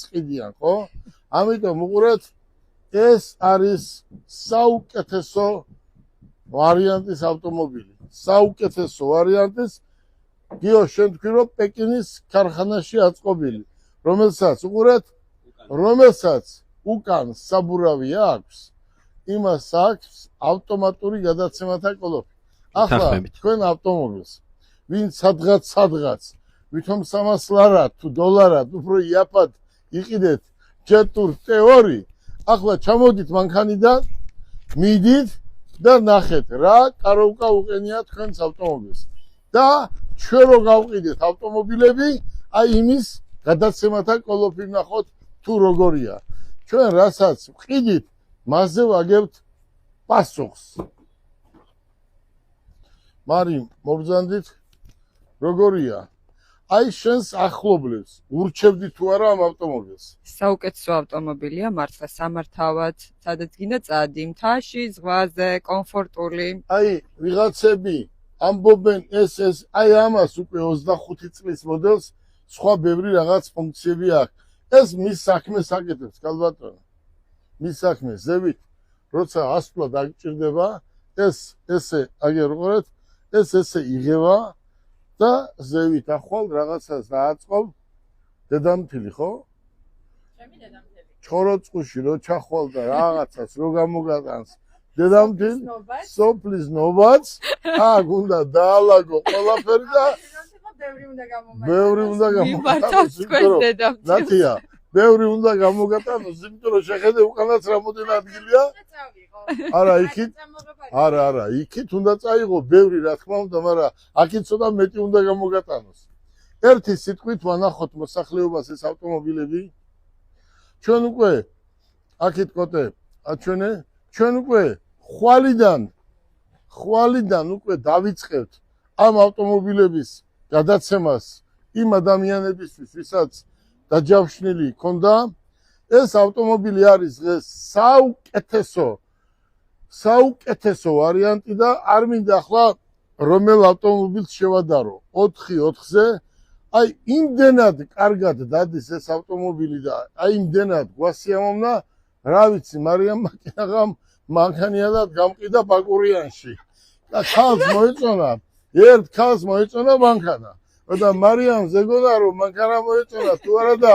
წqidიან, ხო? ამიტომ უყურეთ, ეს არის საუკეთესო ვარიანტის ავტომობილი. საუკეთესო ვარიანტის გიო შენ თქვი რომ პეკინის ქარხანაში აწყობილი, რომელსაც უყურეთ, რომელსაც უკან საბურავი აქვს, იმას აქვს ავტომატური გადაცემათა კოლოფი. ახლა თქვენ ავტომობილს ვინ სადღაც ვითომ 300 ლარად თუ დოლარად უფრო იაფად იყიდეთ ჯეტურ T2, ახლა ჩამოდით მანქანიდან, მიდით და ნახეთ რა კაროვკა უყენია თქვენს ავტომობილს. და ჩვენ რო გავყიდეთ ავტომობილები, აი იმის გადაცემათა კოლოფი ნახოთ თუ როგორია. ჩვენ რასაც ვყიდით, მასზე ვაგებთ პასუხს. მარიმ, მობრძანდით, როგორია? აი შენს ახლობლებს ურჩევდი თუ არა ამ ავტომობილს? საუკეთესო ავტომობილია, მართლა სამართავად, სადაც გინდა წადი, მთაში, ზღვაზე, კომფორტული. აი, ვიღაცები ამბობენ ეს აი ამას უკვე 25 წლის მოდელს სხვა ბევრი რაღაც ფუნქციები აქვს. ეს მის საქმეს აკეთებს, კალბატონო. მის საქმეს ზევით, როცა ასვლა დაგჭირდება, ესე აგერ უყურეთ, ესე იღება და ზევით ახვალ რაღაცას დააწყობ დედამთილი, ხო? ჩემი დედამთილი. ჩოროწყუში რო ჩახვალ და რაღაცას რო გამოგატანს დედამთილი, სოფლის ნობაც, აქ უნდა დაალაგო ყველაფერი და ბევრი უნდა გამომატანოს თქვენ დედამთილს. ნათია, ბევრი უნდა გამოგატანოს, იმიტომ რომ შეხედე უკანაც რამოდენ ადგილია. არა, იქით არა, იქით უნდა წაიღო ბევრი, რა თქმა უნდა, მაგრამ აქით ცოტა მეტი უნდა გამოგატანოს. ერთი სიტყვით ვანახოთ მოსახლეობას ეს ავტომობილები. ჩვენ უკვე აქეთ კოტე, აჩვენე, ჩვენ უკვე ხვალიდან უკვე დავიწყებთ ამ ავტომობილების გადაცემას იმ ადამიანებისთვის, ვისაც დაჯავშნილი ქონდა. ეს ავტომობილი არის დღეს საუკეთესო ვარიანტი და არ მინდა ახლა რომელ ავტომობილს შევადარო 4-4-ზე. აი იმდენად კარგად დადის ეს ავტომობილი და აი იმდენად გვასიამოვნა, რა ვიცი, მარიამ მაკინაღამ მანქანიანად გამყიდა ბაკურიანში და ქალს მოეწონა, ერთ ქალს მოეწონა მანქანა და მარიამს ეგონა რომ მანქანა მოეწონა თუ არა და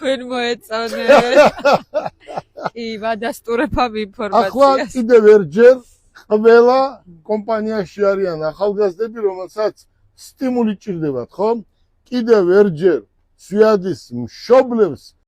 თქვენ მოეწონეთ. კი, ვადასტურებავ ინფორმაციას. ახლა კიდევ ერთჯერ ყველა კომპანიაში არიან ახალგაზრდები, რომელსაც სტიმული ჭირდებათ, ხო? კიდევ ერთჯერ სვიადის მშობლებს